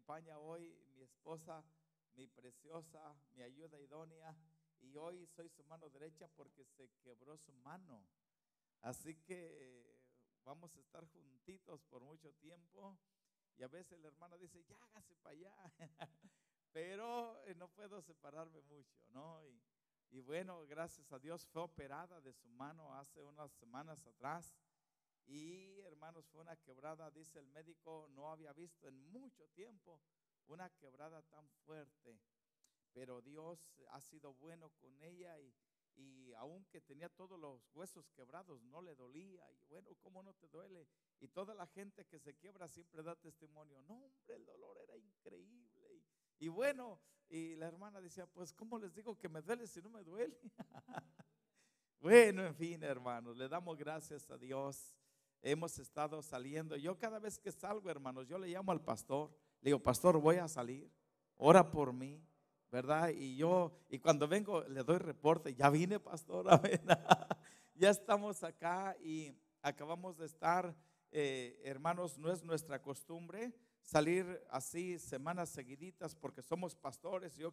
acompaña hoy mi esposa, mi preciosa, mi ayuda idónea, y hoy soy su mano derecha porque se quebró su mano. Así que vamos a estar juntitos por mucho tiempo, y a veces la hermana dice, ya hágase para allá, pero no puedo separarme mucho, ¿no? Y bueno, gracias a Dios fue operada de su mano hace unas semanas atrás. Y hermanos, fue una quebrada, dice el médico, no había visto en mucho tiempo una quebrada tan fuerte. Pero Dios ha sido bueno con ella, y aunque tenía todos los huesos quebrados, no le dolía. Y bueno, ¿cómo no te duele? Y toda la gente que se quiebra siempre da testimonio. No, hombre, el dolor era increíble. Y bueno, y la hermana decía, pues, ¿cómo les digo que me duele si no me duele? Bueno, en fin, hermanos, le damos gracias a Dios. Hemos estado saliendo. Yo cada vez que salgo, hermanos, yo le llamo al pastor. Le digo, pastor, voy a salir. Ora por mí, ¿verdad? Y cuando vengo le doy reporte. Ya vine, pastor. Amén. Ya estamos acá y acabamos de estar, hermanos, no es nuestra costumbre salir así semanas seguiditas porque somos pastores. Yo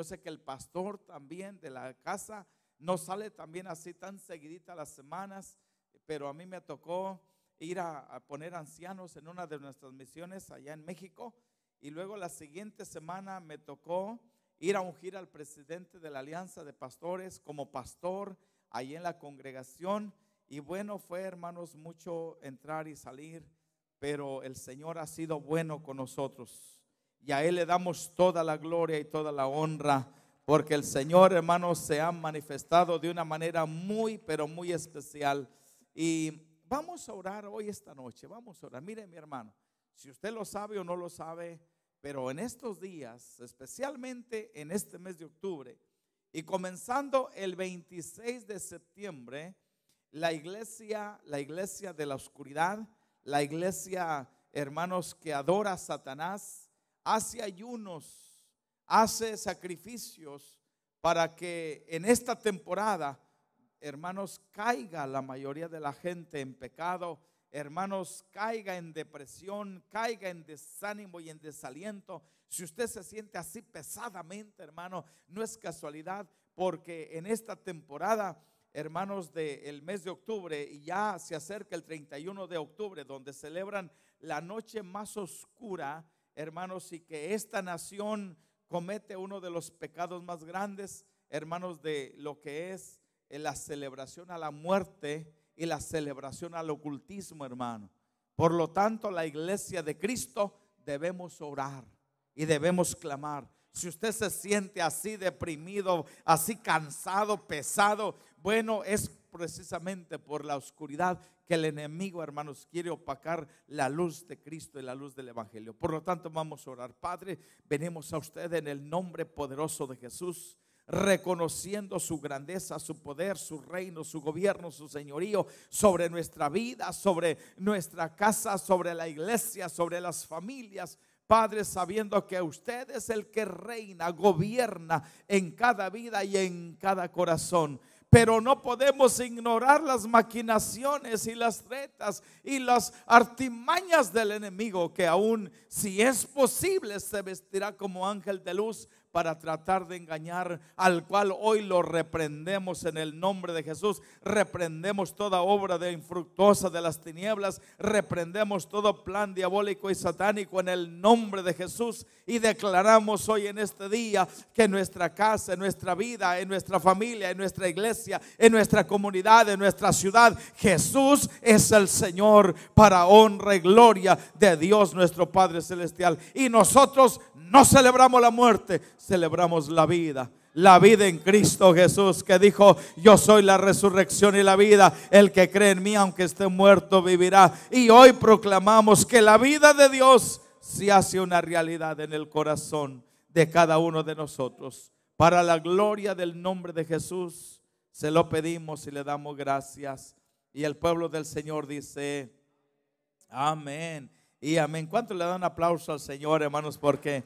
sé que el pastor también de la casa no sale también así tan seguidita las semanas, pero a mí me tocó ir a poner ancianos en una de nuestras misiones allá en México, y luego la siguiente semana me tocó ir a ungir al presidente de la Alianza de Pastores como pastor ahí en la congregación. Y bueno, fue, hermanos, mucho entrar y salir, pero el Señor ha sido bueno con nosotros y a Él le damos toda la gloria y toda la honra, porque el Señor, hermanos, se ha manifestado de una manera muy, pero muy especial. Y vamos a orar hoy esta noche, vamos a orar. Mire, mi hermano, si usted lo sabe o no lo sabe, pero en estos días, especialmente en este mes de octubre y comenzando el 26 de septiembre, la iglesia de la oscuridad, la iglesia, hermanos, que adora a Satanás, hace ayunos, hace sacrificios para que en esta temporada, hermanos, caiga la mayoría de la gente en pecado, hermanos, caiga en depresión, caiga en desánimo y en desaliento. Si usted se siente así pesadamente, hermano, no es casualidad, porque en esta temporada, hermanos, del mes de octubre, y ya se acerca el 31 de octubre, donde celebran la noche más oscura, hermanos, y que esta nación comete uno de los pecados más grandes, hermanos, de lo que es la celebración a la muerte y la celebración al ocultismo, hermano. Por lo tanto, la iglesia de Cristo debemos orar y debemos clamar. Si usted se siente así deprimido, así cansado, pesado, bueno, es precisamente por la oscuridad que el enemigo, hermanos, quiere opacar la luz de Cristo y la luz del evangelio. Por lo tanto, vamos a orar. Padre, venimos a usted en el nombre poderoso de Jesús, reconociendo su grandeza, su poder, su reino, su gobierno, su señorío sobre nuestra vida, sobre nuestra casa, sobre la iglesia, sobre las familias. Padre, sabiendo que usted es el que reina, gobierna en cada vida y en cada corazón. Pero no podemos ignorar las maquinaciones y las tretas y las artimañas del enemigo, que aún si es posible se vestirá como ángel de luz para tratar de engañar, al cual hoy lo reprendemos en el nombre de Jesús. Reprendemos toda obra de infructuosa de las tinieblas, reprendemos todo plan diabólico y satánico en el nombre de Jesús, y declaramos hoy en este día que en nuestra casa, en nuestra vida, en nuestra familia, en nuestra iglesia, en nuestra comunidad, en nuestra ciudad, Jesús es el Señor, para honra y gloria de Dios nuestro Padre Celestial. Y nosotros no celebramos la muerte, celebramos la vida en Cristo Jesús, que dijo: yo soy la resurrección y la vida, el que cree en mí aunque esté muerto vivirá. Y hoy proclamamos que la vida de Dios se hace una realidad en el corazón de cada uno de nosotros. Para la gloria del nombre de Jesús se lo pedimos y le damos gracias. Y el pueblo del Señor dice amén y amén. ¿Cuánto le dan aplauso al Señor, hermanos? Porque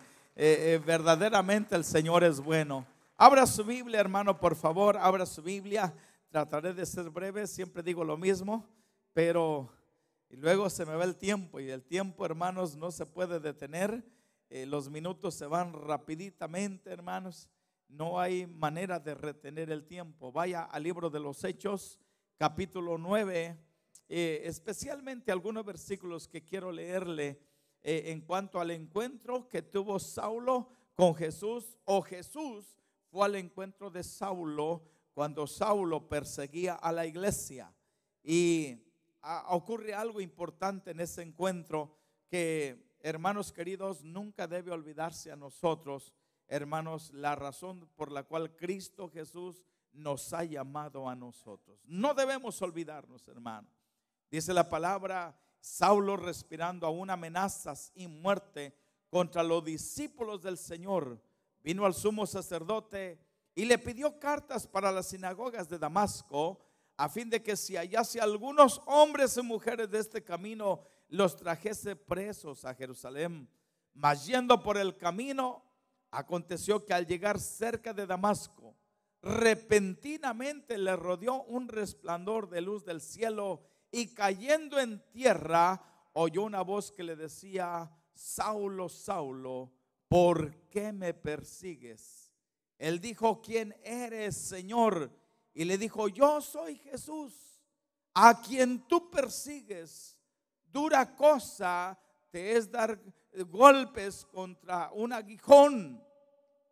verdaderamente el Señor es bueno. Abra su Biblia, hermano, por favor, abra su Biblia. Trataré de ser breve, siempre digo lo mismo, pero luego se me va el tiempo, y el tiempo, hermanos, no se puede detener. los minutos se van rapiditamente, hermanos. No hay manera de retener el tiempo. Vaya al libro de los Hechos, capítulo 9, especialmente algunos versículos que quiero leerle en cuanto al encuentro que tuvo Saulo con Jesús, o Jesús fue al encuentro de Saulo cuando Saulo perseguía a la iglesia. Y ocurre algo importante en ese encuentro que, hermanos queridos, nunca debe olvidarse a nosotros, hermanos, la razón por la cual Cristo Jesús nos ha llamado a nosotros. No debemos olvidarnos, hermano. Dice la palabra, Saulo, respirando aún amenazas y muerte contra los discípulos del Señor, vino al sumo sacerdote y le pidió cartas para las sinagogas de Damasco, a fin de que si hallase algunos hombres y mujeres de este camino, los trajese presos a Jerusalén. Mas yendo por el camino, aconteció que al llegar cerca de Damasco, repentinamente le rodeó un resplandor de luz del cielo, y cayendo en tierra, oyó una voz que le decía: Saulo, Saulo, ¿por qué me persigues? Él dijo: ¿quién eres, Señor? Y le dijo: yo soy Jesús, a quien tú persigues. Dura cosa te es dar golpes contra un aguijón.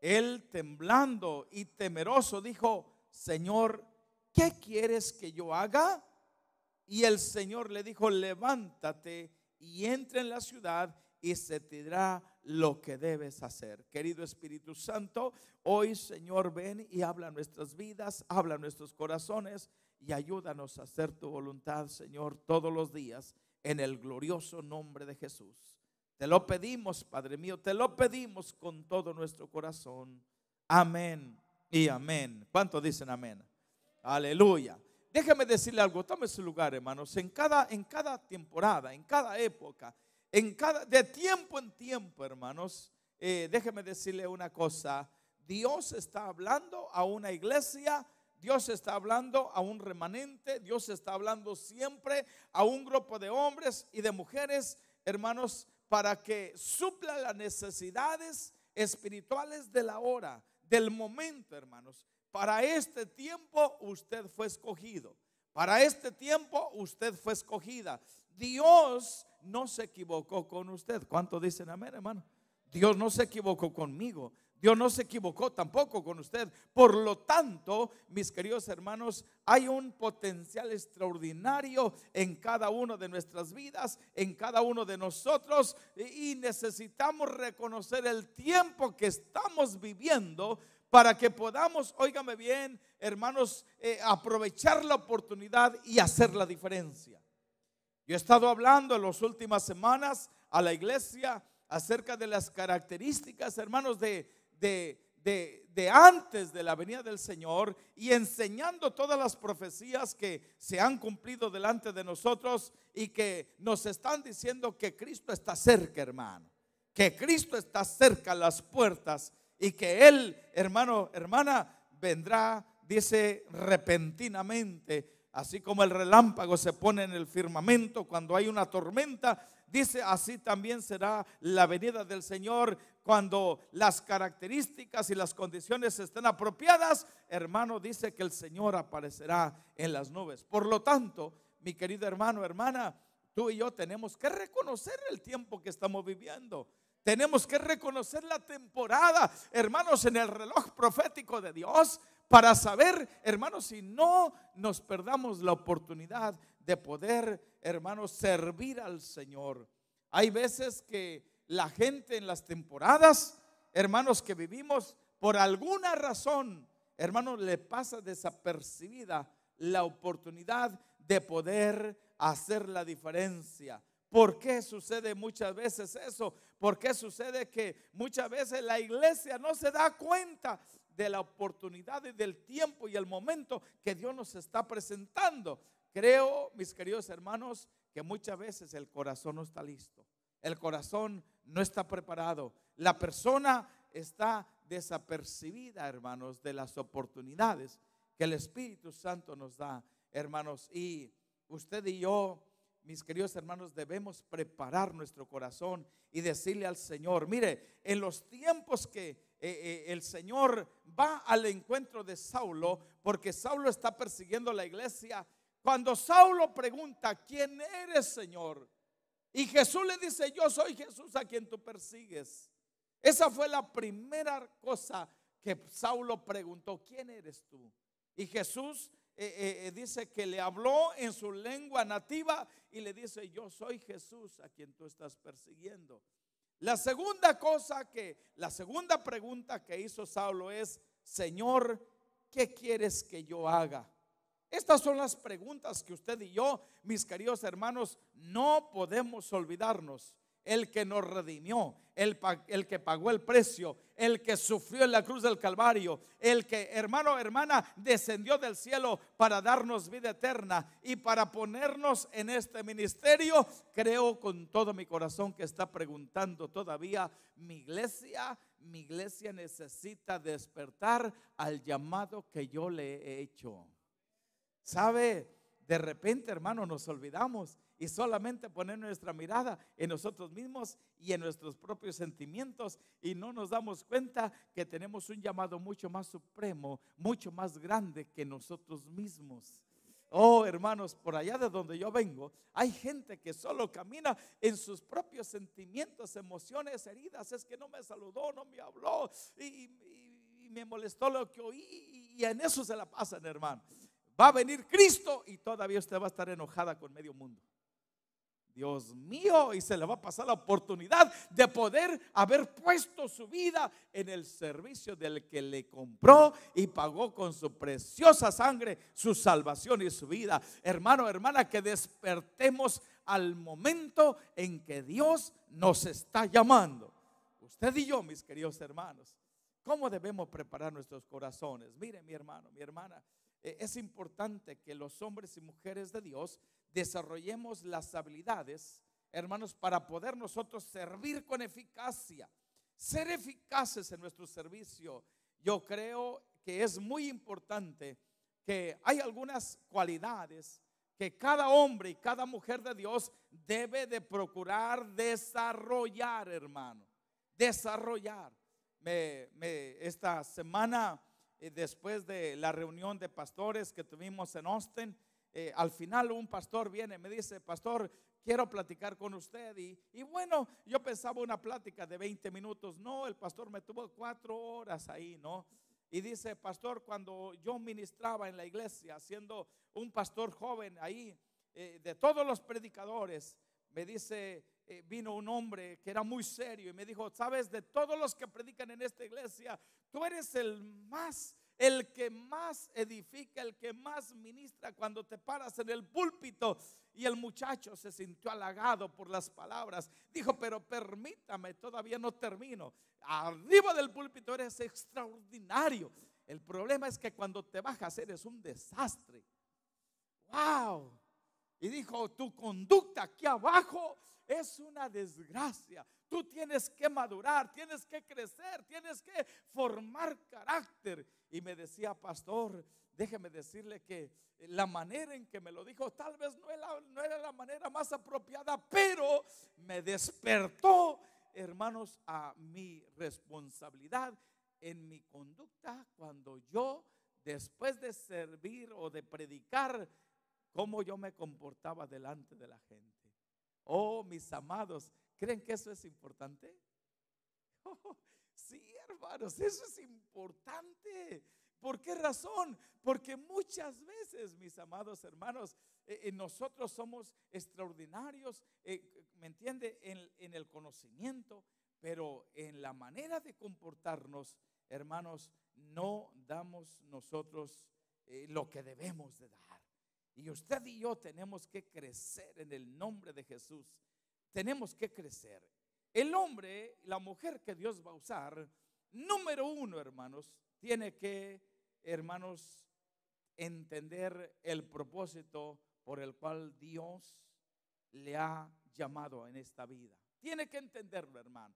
Él, temblando y temeroso, dijo: Señor, ¿qué quieres que yo haga? Y el Señor le dijo: levántate y entra en la ciudad, y se te dirá lo que debes hacer. Querido Espíritu Santo, hoy, Señor, ven y habla a nuestras vidas, habla a nuestros corazones, y ayúdanos a hacer tu voluntad, Señor, todos los días, en el glorioso nombre de Jesús. Te lo pedimos, Padre mío, te lo pedimos con todo nuestro corazón. Amén y amén. ¿Cuántos dicen amén? Aleluya. Déjame decirle algo, tome su lugar, hermanos. En cada temporada, en cada época, de tiempo en tiempo, hermanos, déjeme decirle una cosa. Dios está hablando a una iglesia, Dios está hablando a un remanente, Dios está hablando siempre a un grupo de hombres y de mujeres, hermanos, para que supla las necesidades espirituales de la hora, del momento, hermanos. Para este tiempo usted fue escogido. Para este tiempo usted fue escogida. Dios no se equivocó con usted. ¿Cuántos dicen amén, hermano? Dios no se equivocó conmigo. Dios no se equivocó tampoco con usted. Por lo tanto, mis queridos hermanos, hay un potencial extraordinario en cada uno de nuestras vidas, en cada uno de nosotros, y necesitamos reconocer el tiempo que estamos viviendo para que podamos, óigame bien, hermanos, aprovechar la oportunidad y hacer la diferencia. Yo he estado hablando en las últimas semanas a la iglesia acerca de las características, hermanos, de antes de la venida del Señor, y enseñando todas las profecías que se han cumplido delante de nosotros y que nos están diciendo que Cristo está cerca, hermano, que Cristo está cerca a las puertas, y que Él, hermano, hermana, vendrá, dice, repentinamente. Así como el relámpago se pone en el firmamento cuando hay una tormenta, dice, así también será la venida del Señor cuando las características y las condiciones estén apropiadas. Hermano, dice que el Señor aparecerá en las nubes. Por lo tanto, mi querido hermano, hermana, tú y yo tenemos que reconocer el tiempo que estamos viviendo. Tenemos que reconocer la temporada, hermanos, en el reloj profético de Dios, para saber, hermanos, si no nos perdamos la oportunidad de poder, hermanos, servir al Señor. Hay veces que la gente en las temporadas, hermanos, que vivimos, por alguna razón, hermanos, le pasa desapercibida la oportunidad de poder hacer la diferencia. ¿Por qué sucede muchas veces eso? ¿Por qué sucede que muchas veces la iglesia no se da cuenta de la oportunidad y del tiempo y el momento que Dios nos está presentando? Creo, mis queridos hermanos, que muchas veces el corazón no está listo. El corazón no está preparado. La persona está desapercibida, hermanos, de las oportunidades que el Espíritu Santo nos da, hermanos. Y usted y yo mis queridos hermanos, debemos preparar nuestro corazón y decirle al Señor, mire, en los tiempos que el Señor va al encuentro de Saulo, porque Saulo está persiguiendo la iglesia. Cuando Saulo pregunta, ¿quién eres, Señor? Y Jesús le dice, yo soy Jesús a quien tú persigues. Esa fue la primera cosa que Saulo preguntó, ¿quién eres tú? Y Jesús dice que le habló en su lengua nativa y le dice, yo soy Jesús a quien tú estás persiguiendo. La segunda pregunta que hizo Saulo es, Señor, ¿qué quieres que yo haga? Estas son las preguntas que usted y yo, mis queridos hermanos, no podemos olvidarnos. El que nos redimió, el que pagó el precio, el que sufrió en la cruz del Calvario, el que, hermano, hermana, descendió del cielo para darnos vida eterna y para ponernos en este ministerio. Creo con todo mi corazón que está preguntando todavía, mi iglesia necesita despertar al llamado que yo le he hecho. ¿Sabe? De repente, hermano, nos olvidamos y solamente poner nuestra mirada en nosotros mismos y en nuestros propios sentimientos, y no nos damos cuenta que tenemos un llamado mucho más supremo, mucho más grande que nosotros mismos. Oh, hermanos, por allá de donde yo vengo, hay gente que solo camina en sus propios sentimientos, emociones, heridas. Es que no me saludó, no me habló y me molestó lo que oí, y en eso se la pasan, hermano. Va a venir Cristo y todavía usted va a estar enojada con medio mundo. Dios mío, y se le va a pasar la oportunidad de poder haber puesto su vida en el servicio del que le compró y pagó con su preciosa sangre su salvación y su vida. Hermano, hermana, que despertemos al momento en que Dios nos está llamando. Usted y yo, mis queridos hermanos, ¿cómo debemos preparar nuestros corazones? Mire, mi hermano, mi hermana, es importante que los hombres y mujeres de Dios desarrollemos las habilidades, hermanos, para poder nosotros servir con eficacia, ser eficaces en nuestro servicio. Yo creo que es muy importante que hay algunas cualidades que cada hombre y cada mujer de Dios debe de procurar desarrollar, hermano, desarrollar. Esta semana, después de la reunión de pastores que tuvimos en Austin, al final un pastor viene y me dice, pastor, quiero platicar con usted. Y bueno, yo pensaba una plática de 20 minutos. No, el pastor me tuvo 4 horas ahí, ¿no? Y dice, pastor, cuando yo ministraba en la iglesia, siendo un pastor joven ahí, de todos los predicadores, me dice, vino un hombre que era muy serio y me dijo, sabes, de todos los que predican en esta iglesia, tú eres el que más edifica, el que más ministra cuando te paras en el púlpito. Y el muchacho se sintió halagado por las palabras. Dijo, pero permítame, todavía no termino. Arriba del púlpito eres extraordinario. El problema es que cuando te bajas eres un desastre. ¡Wow! Y dijo, tu conducta aquí abajo es una desgracia. Tú tienes que madurar, tienes que crecer, tienes que formar carácter. Y me decía, pastor, déjeme decirle que la manera en que me lo dijo tal vez no era la manera más apropiada, pero me despertó, hermanos, a mi responsabilidad en mi conducta cuando yo, después de servir o de predicar, cómo yo me comportaba delante de la gente. Oh, mis amados, ¿creen que eso es importante? Oh, sí, hermanos, eso es importante. ¿Por qué razón? Porque muchas veces, mis amados hermanos, nosotros somos extraordinarios, ¿me entiende? En el conocimiento, pero en la manera de comportarnos, hermanos, no damos nosotros lo que debemos de dar. Y usted y yo tenemos que crecer en el nombre de Jesús. Tenemos que crecer. El hombre, la mujer que Dios va a usar, número 1, hermanos, tiene que, hermanos, entender el propósito por el cual Dios le ha llamado en esta vida. Tiene que entenderlo, hermano.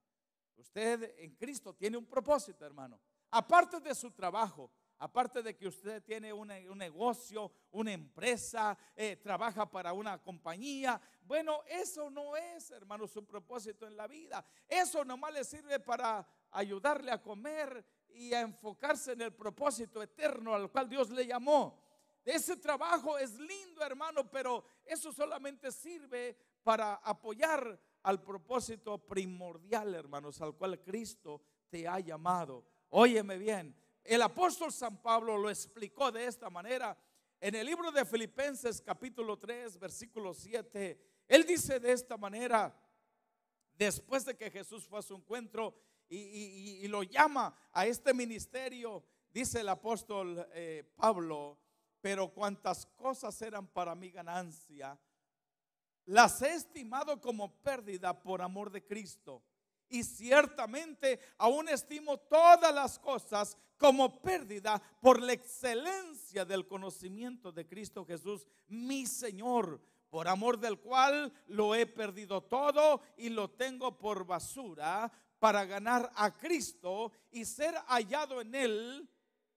Usted en Cristo tiene un propósito, hermano. Aparte de su trabajo, aparte de que usted tiene un negocio, una empresa, trabaja para una compañía, bueno, eso no es, hermano, su propósito en la vida. Eso nomás le sirve para ayudarle a comer y a enfocarse en el propósito eterno al cual Dios le llamó. Ese trabajo es lindo, hermano, pero eso solamente sirve para apoyar al propósito primordial, hermanos, al cual Cristo te ha llamado. Óyeme bien, el apóstol San Pablo lo explicó de esta manera en el libro de Filipenses capítulo 3 versículo 7. Él dice de esta manera, después de que Jesús fue a su encuentro y lo llama a este ministerio, dice el apóstol Pablo: pero cuantas cosas eran para mi ganancia, las he estimado como pérdida por amor de Cristo. Y ciertamente aún estimo todas las cosas como pérdida por la excelencia del conocimiento de Cristo Jesús, mi Señor, por amor del cual lo he perdido todo y lo tengo por basura para ganar a Cristo y ser hallado en Él.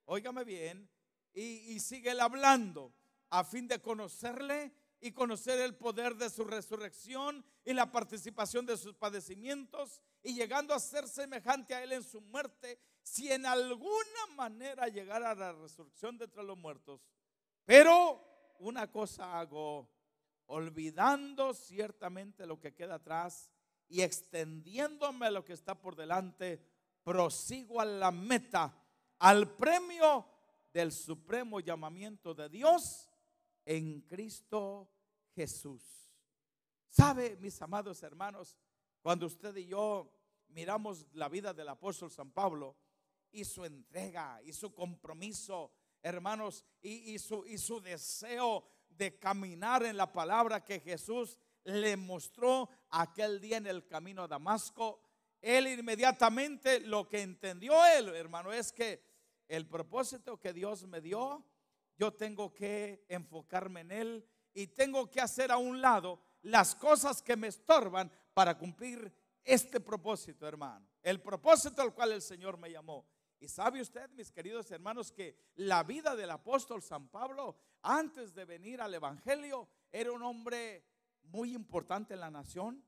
Óigame bien, y sigue él hablando, a fin de conocerle y conocer el poder de su resurrección y la participación de sus padecimientos, y llegando a ser semejante a él en su muerte, si en alguna manera llegara a la resurrección de entre los muertos. Pero una cosa hago, olvidando ciertamente lo que queda atrás y extendiéndome a lo que está por delante, prosigo a la meta, al premio del supremo llamamiento de Dios en Cristo Jesús. ¿Sabe, mis amados hermanos? Cuando usted y yo miramos la vida del apóstol San Pablo y su entrega y su compromiso, hermanos, y su deseo de caminar en la palabra que Jesús le mostró aquel día en el camino a Damasco, él inmediatamente lo que entendió él, hermano, es que el propósito que Dios me dio, yo tengo que enfocarme en él y tengo que hacer a un lado las cosas que me estorban para cumplir este propósito, hermano. El propósito al cual el Señor me llamó. Y sabe usted, mis queridos hermanos, que la vida del apóstol San Pablo, antes de venir al evangelio, era un hombre muy importante en la nación.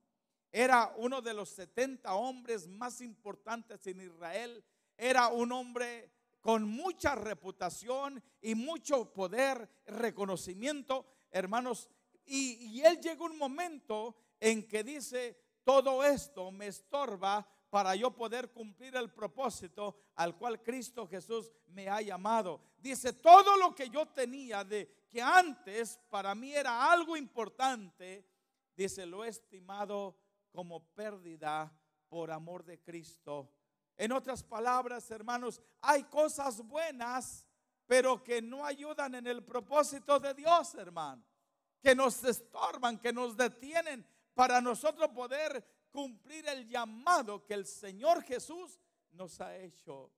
Era uno de los 70 hombres más importantes en Israel. Era un hombre con mucha reputación y mucho poder, reconocimiento, hermanos. Y él llega un momento en que dice: todo esto me estorba para yo poder cumplir el propósito al cual Cristo Jesús me ha llamado. Dice: todo lo que yo tenía de que antes para mí era algo importante, dice, lo he estimado como pérdida por amor de Cristo. En otras palabras, hermanos, hay cosas buenas, pero que no ayudan en el propósito de Dios, hermano, que nos estorban, que nos detienen para nosotros poder cumplir el llamado que el Señor Jesús nos ha hecho.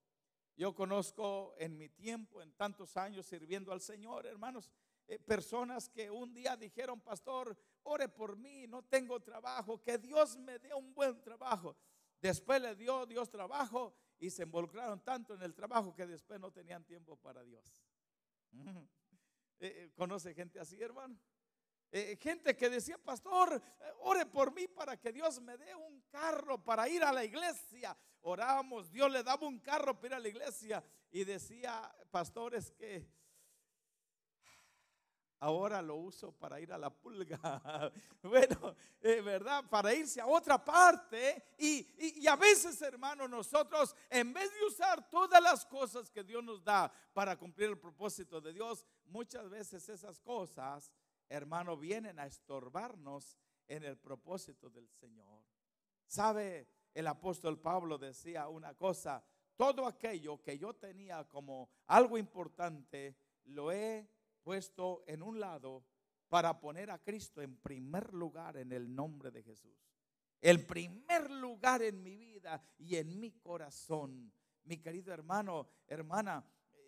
Yo conozco en mi tiempo, en tantos años sirviendo al Señor, hermanos, personas que un día dijeron: pastor, ore por mí, no tengo trabajo, que Dios me dé un buen trabajo. Después le dio Dios trabajo y se involucraron tanto en el trabajo que después no tenían tiempo para Dios. ¿Conoce gente así, hermano? Gente que decía: pastor, ore por mí para que Dios me dé un carro para ir a la iglesia. Orábamos, Dios le daba un carro para ir a la iglesia y decía: pastores, que ahora lo uso para ir a la pulga. Bueno, ¿verdad? Para irse a otra parte. Y a veces, hermano, nosotros, en vez de usar todas las cosas que Dios nos da para cumplir el propósito de Dios, muchas veces esas cosas, hermano, vienen a estorbarnos en el propósito del Señor. ¿Sabe? El apóstol Pablo decía una cosa: todo aquello que yo tenía como algo importante, lo he puesto en un lado para poner a Cristo en primer lugar en el nombre de Jesús. El primer lugar en mi vida y en mi corazón. Mi querido hermano, hermana,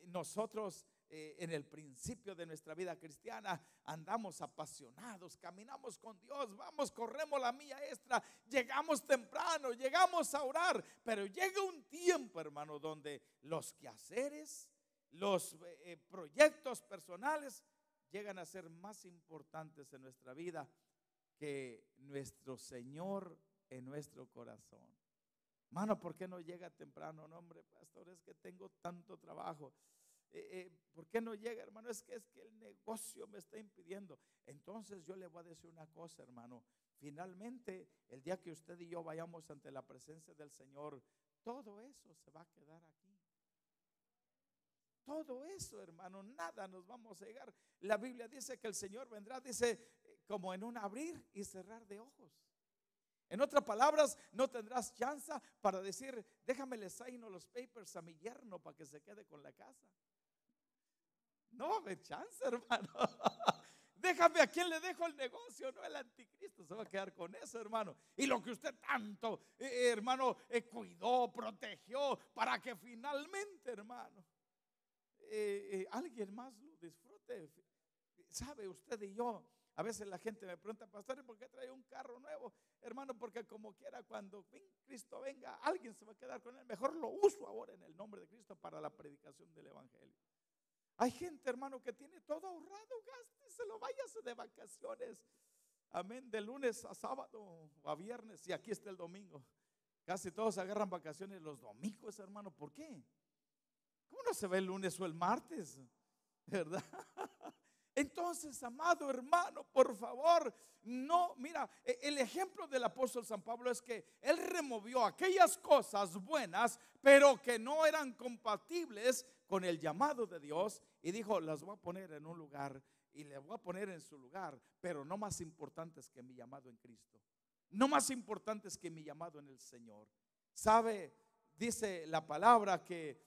nosotros en el principio de nuestra vida cristiana andamos apasionados, caminamos con Dios, vamos, corremos la milla extra, llegamos temprano, llegamos a orar, pero llega un tiempo, hermano, donde los quehaceres, los proyectos personales llegan a ser más importantes en nuestra vida que nuestro Señor en nuestro corazón. Hermano, ¿por qué no llega temprano? No, hombre, pastor, es que tengo tanto trabajo. ¿Por qué no llega, hermano? Es que el negocio me está impidiendo. Entonces yo le voy a decir una cosa, hermano. Finalmente, el día que usted y yo vayamos ante la presencia del Señor, todo eso se va a quedar aquí. Todo eso, hermano, nada nos vamos a llegar. La Biblia dice que el Señor vendrá, dice, como en un abrir y cerrar de ojos. En otras palabras, no tendrás chance para decir, déjame le signo los papers a mi yerno para que se quede con la casa. No va a haber chance, hermano. Déjame a quién le dejo el negocio, no, el anticristo se va a quedar con eso, hermano. Y lo que usted tanto, hermano, cuidó, protegió, para que finalmente, hermano, alguien más lo disfrute. Sabe, usted y yo, a veces la gente me pregunta, pastor, ¿por qué trae un carro nuevo? Hermano, porque como quiera, cuando Cristo venga, alguien se va a quedar con él. Mejor lo uso ahora en el nombre de Cristo para la predicación del evangelio. Hay gente, hermano, que tiene todo ahorrado, gásteselo, váyase de vacaciones. Amén, de lunes a sábado o a viernes, y aquí está el domingo. Casi todos agarran vacaciones los domingos, hermano. ¿Por qué? ¿Cómo no se ve el lunes o el martes? ¿Verdad? Entonces, amado hermano, por favor, no, mira, el ejemplo del apóstol San Pablo es que él removió aquellas cosas buenas, pero que no eran compatibles con el llamado de Dios, y dijo, las voy a poner en un lugar y le voy a poner en su lugar, pero no más importantes que mi llamado en Cristo, no más importantes que mi llamado en el Señor. Sabe, dice la palabra que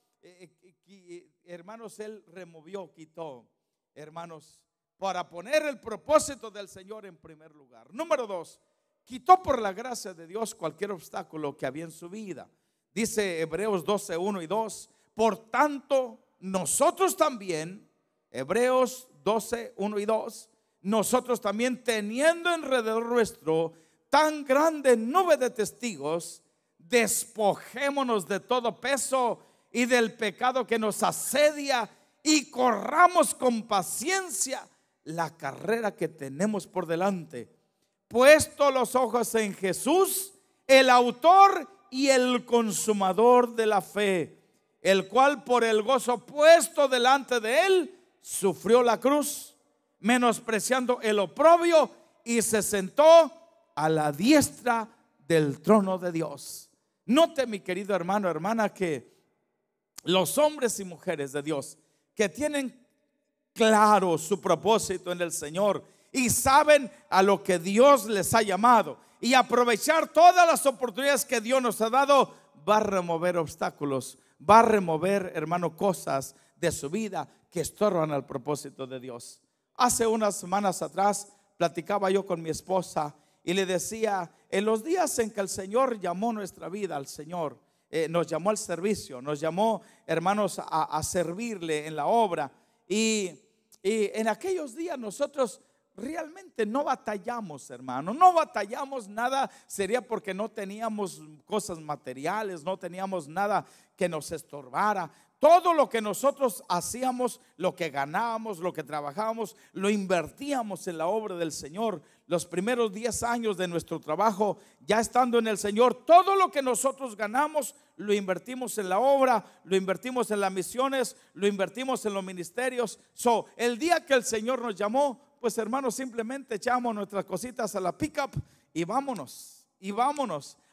hermanos, él removió, quitó, hermanos, para poner el propósito del Señor en primer lugar. Número 2, quitó por la gracia de Dios cualquier obstáculo que había en su vida. Dice Hebreos 12, 1 y 2, por tanto nosotros también, Hebreos 12, 1 y 2, nosotros también, teniendo alrededor nuestro tan grande nube de testigos, despojémonos de todo peso y del pecado que nos asedia, y corramos con paciencia la carrera que tenemos por delante, puesto los ojos en Jesús, el autor y el consumador de la fe, el cual por el gozo puesto delante de él sufrió la cruz, menospreciando el oprobio, y se sentó a la diestra del trono de Dios. Note, mi querido hermano, hermana, que los hombres y mujeres de Dios que tienen claro su propósito en el Señor y saben a lo que Dios les ha llamado, y aprovechar todas las oportunidades que Dios nos ha dado, va a remover obstáculos, va a remover, hermano, cosas de su vida que estorban al propósito de Dios. Hace unas semanas atrás platicaba yo con mi esposa y le decía, en los días en que el Señor llamó nuestra vida al Señor, nos llamó al servicio, nos llamó, hermanos, a servirle en la obra, y en aquellos días nosotros realmente no batallamos, hermano, no batallamos nada. Sería porque no teníamos cosas materiales, no teníamos nada que nos estorbara. Todo lo que nosotros hacíamos, lo que ganábamos, lo que trabajábamos, lo invertíamos en la obra del Señor. Los primeros 10 años de nuestro trabajo, ya estando en el Señor, todo lo que nosotros ganamos lo invertimos en la obra, lo invertimos en las misiones, lo invertimos en los ministerios. El día que el Señor nos llamó, pues hermanos, simplemente echamos nuestras cositas a la pickup y vámonos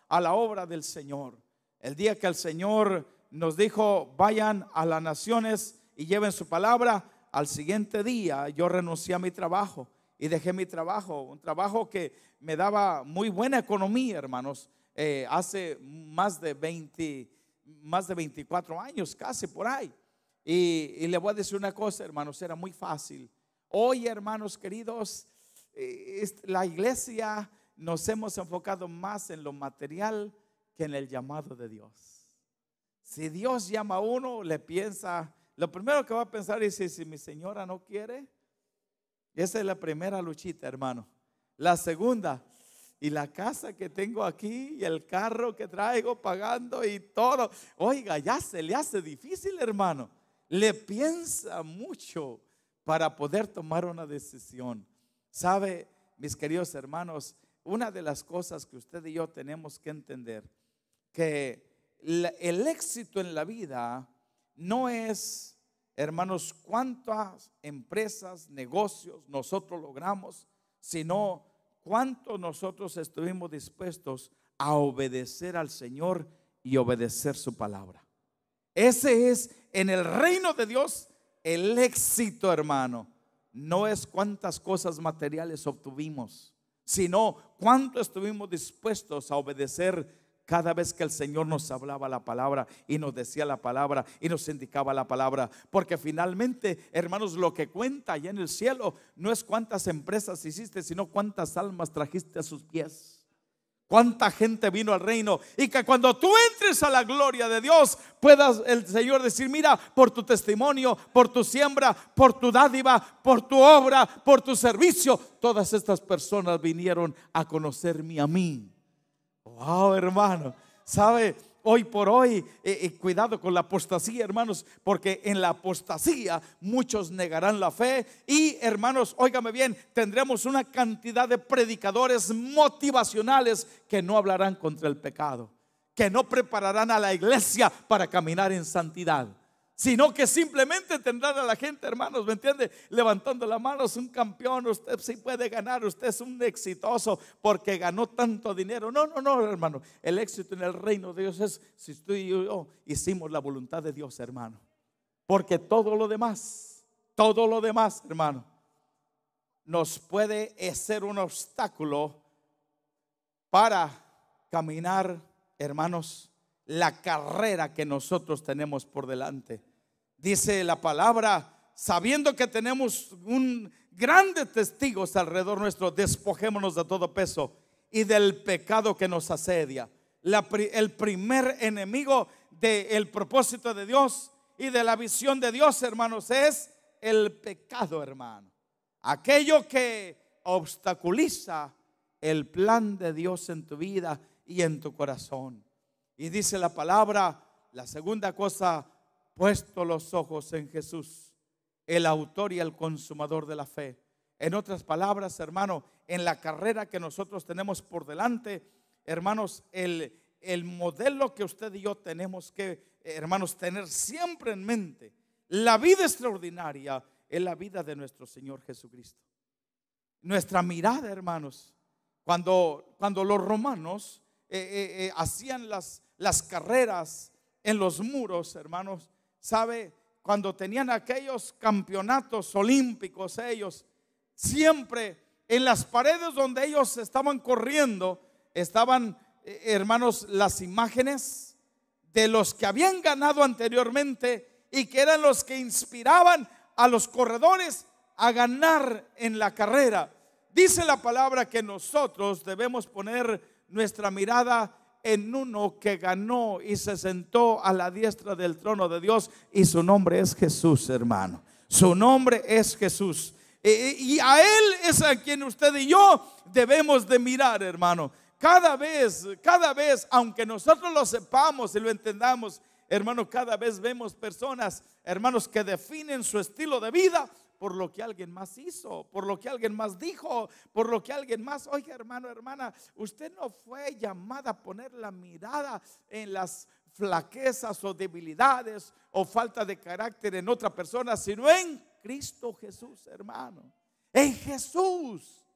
a la obra del Señor. El día que el Señor nos dijo, vayan a las naciones y lleven su palabra, al siguiente día yo renuncié a mi trabajo y dejé mi trabajo, un trabajo que me daba muy buena economía, hermanos, hace más de 24 años, casi por ahí. Y le voy a decir una cosa, hermanos, era muy fácil. Hoy, hermanos queridos, la iglesia nos hemos enfocado más en lo material que en el llamado de Dios. Si Dios llama a uno, le piensa, lo primero que va a pensar es, si mi señora no quiere. Esa es la primera luchita, hermano. La segunda, y la casa que tengo aquí y el carro que traigo pagando y todo. Oiga, ya se le hace difícil, hermano. le piensa mucho para poder tomar una decisión. ¿Sabe, mis queridos hermanos? Una de las cosas que usted y yo tenemos que entender, que el éxito en la vida no es, hermanos, cuántas empresas, negocios nosotros logramos, sino cuánto nosotros estuvimos dispuestos a obedecer al Señor y obedecer su palabra. Ese es en el reino de Dios el éxito, hermano. No es cuántas cosas materiales obtuvimos, sino cuánto estuvimos dispuestos a obedecer cada vez que el Señor nos hablaba la palabra y nos decía la palabra y nos indicaba la palabra. Porque finalmente, hermanos, lo que cuenta allá en el cielo no es cuántas empresas hiciste, sino cuántas almas trajiste a sus pies. Cuánta gente vino al reino, y que cuando tú entres a la gloria de Dios puedas el Señor decir: mira, por tu testimonio, por tu siembra, por tu dádiva, por tu obra, por tu servicio, todas estas personas vinieron a conocerme a mí. Wow, hermano. ¿Sabe? Hoy por hoy, cuidado con la apostasía, hermanos, porque en la apostasía muchos negarán la fe. Y, hermanos, óigame bien, tendremos una cantidad de predicadores motivacionales que no hablarán contra el pecado, que no prepararán a la iglesia para caminar en santidad, sino que simplemente tendrán a la gente, hermanos, ¿me entiende? Levantando la mano: es un campeón, usted sí puede ganar, usted es un exitoso porque ganó tanto dinero. No, hermano. El éxito en el reino de Dios es si usted y yo hicimos la voluntad de Dios, hermano. Porque todo lo demás, hermano, nos puede ser un obstáculo para caminar, hermanos, la carrera que nosotros tenemos por delante. Dice la palabra: sabiendo que tenemos un grandes testigos alrededor nuestro, despojémonos de todo peso y del pecado que nos asedia. El primer enemigo del propósito de Dios y de la visión de Dios, hermanos, es el pecado, hermano. Aquello que obstaculiza el plan de Dios en tu vida y en tu corazón. Y dice la palabra, la segunda cosa: puesto los ojos en Jesús, el autor y el consumador de la fe. En otras palabras, hermano, en la carrera que nosotros tenemos por delante, hermanos, el modelo que usted y yo tenemos que, hermanos, tener siempre en mente: la vida extraordinaria es la vida de nuestro Señor Jesucristo. Nuestra mirada, hermanos, cuando los romanos hacían las carreras en los muros, hermanos, ¿sabe? Cuando tenían aquellos campeonatos olímpicos, ellos siempre en las paredes donde ellos estaban corriendo estaban, hermanos, las imágenes de los que habían ganado anteriormente y que eran los que inspiraban a los corredores a ganar en la carrera. Dice la palabra que nosotros debemos poner nuestra mirada en uno que ganó y se sentó a la diestra del trono de Dios, y su nombre es Jesús, hermano. Su nombre es Jesús, y a Él es a quien usted y yo debemos de mirar, hermano. Cada vez, aunque nosotros lo sepamos y lo entendamos, hermano, cada vez vemos personas, hermanos, que definen su estilo de vida por lo que alguien más hizo, por lo que alguien más dijo, por lo que alguien más. Oiga, hermano, hermana, usted no fue llamada a poner la mirada en las flaquezas o debilidades o falta de carácter en otra persona, sino en Cristo Jesús, hermano. En Jesús,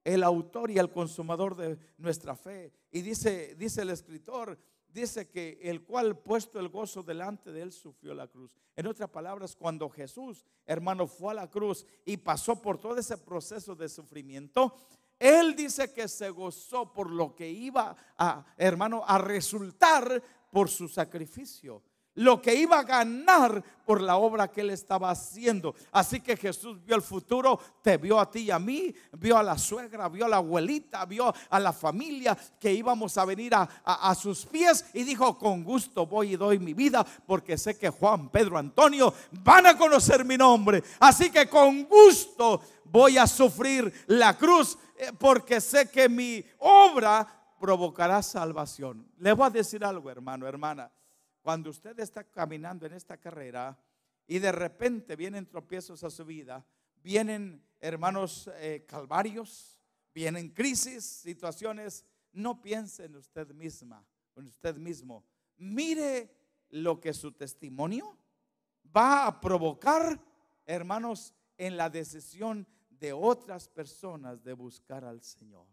el autor y el consumador de nuestra fe. Y dice el escritor, dice que el cual, puesto el gozo delante de él, sufrió la cruz. En otras palabras, cuando Jesús, hermano, fue a la cruz y pasó por todo ese proceso de sufrimiento, él dice que se gozó por lo que iba a, hermano, a resultar por su sacrificio, lo que iba a ganar por la obra que él estaba haciendo. Así que Jesús vio el futuro, te vio a ti y a mí, vio a la suegra, vio a la abuelita, vio a la familia que íbamos a venir a sus pies, y dijo: con gusto voy y doy mi vida, porque sé que Juan, Pedro, Antonio van a conocer mi nombre. Así que con gusto voy a sufrir la cruz, porque sé que mi obra provocará salvación. Le voy a decir algo, hermano, hermana. Cuando usted está caminando en esta carrera y de repente vienen tropiezos a su vida, vienen, hermanos, calvarios, vienen crisis, situaciones, no piense en usted misma, en usted mismo. Mire lo que su testimonio va a provocar, hermanos, en la decisión de otras personas de buscar al Señor.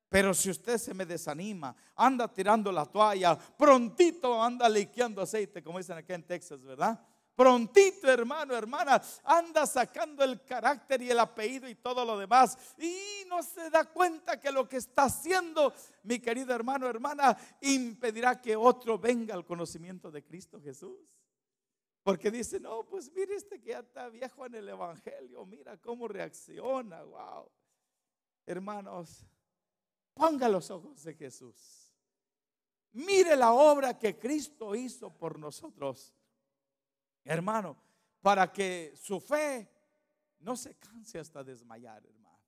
Pero si usted se me desanima, anda tirando la toalla, prontito anda liqueando aceite, como dicen acá en Texas, ¿verdad? Prontito, hermano, hermana, anda sacando el carácter y el apellido y todo lo demás, y no se da cuenta que lo que está haciendo, mi querido hermano, hermana, impedirá que otro venga al conocimiento de Cristo Jesús. Porque dice, no, pues mire este que ya está viejo en el evangelio, mira cómo reacciona, wow. Hermanos, ponga los ojos de Jesús. Mire la obra que Cristo hizo por nosotros, hermano, para que su fe no se canse hasta desmayar, hermano.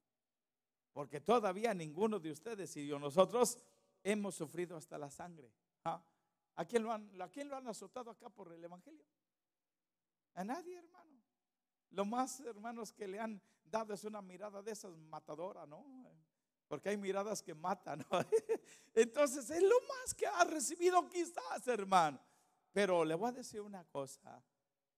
Porque todavía ninguno de ustedes y yo, nosotros hemos sufrido hasta la sangre. ¿A quién lo han azotado acá por el evangelio? A nadie, hermano. Lo más, hermanos, que le han dado es una mirada de esas matadora, ¿no? Porque hay miradas que matan, ¿no? Entonces es lo más que ha recibido quizás, hermano. Pero le voy a decir una cosa.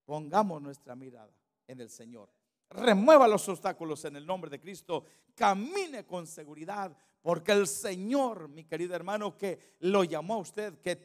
Pongamos nuestra mirada en el Señor. Remueva los obstáculos en el nombre de Cristo. Camine con seguridad, porque el Señor, mi querido hermano, que lo llamó a usted, que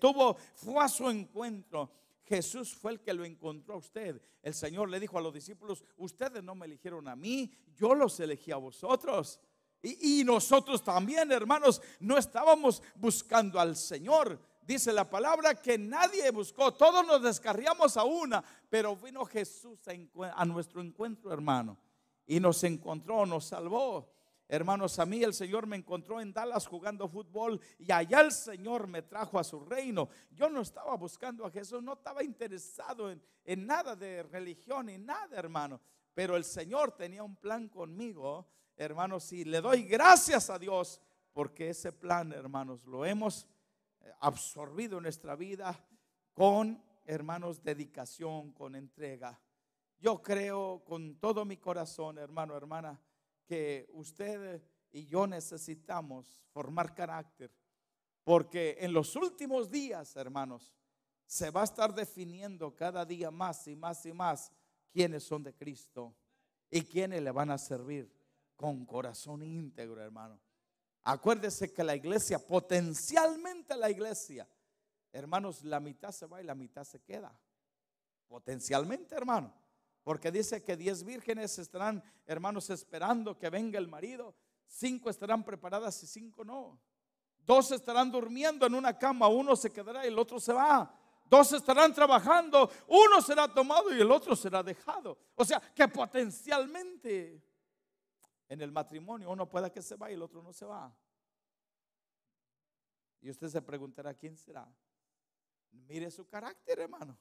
fue a su encuentro. Jesús fue el que lo encontró a usted. El Señor le dijo a los discípulos, ustedes no me eligieron a mí, yo los elegí a vosotros. Y nosotros también, hermanos, no estábamos buscando al Señor. Dice la palabra que nadie buscó, todos nos descarriamos a una, pero vino Jesús a nuestro encuentro, hermano, y nos encontró, nos salvó. Hermanos, a mí el Señor me encontró en Dallas jugando fútbol, y allá el Señor me trajo a su reino. Yo no estaba buscando a Jesús, no estaba interesado en nada de religión ni nada, hermano, pero el Señor tenía un plan conmigo, hermanos, y le doy gracias a Dios porque ese plan, hermanos, lo hemos absorbido en nuestra vida con, hermanos, dedicación, con entrega. Yo creo con todo mi corazón, hermano, hermana, que usted y yo necesitamos formar carácter, porque en los últimos días, hermanos, se va a estar definiendo cada día más y más y más quiénes son de Cristo y quiénes le van a servir con corazón íntegro, hermano. Acuérdese que la iglesia, potencialmente la iglesia, hermanos, la mitad se va y la mitad se queda. Potencialmente, hermano. Porque dice que 10 vírgenes estarán, hermanos, esperando que venga el marido. 5 estarán preparadas y 5 no. 2 estarán durmiendo en una cama, 1 se quedará y el otro se va. 2 estarán trabajando, 1 será tomado y el otro será dejado. O sea que potencialmente en el matrimonio uno pueda que se va y el otro no se va. Y usted se preguntará, ¿quién será? Mire su carácter, hermano.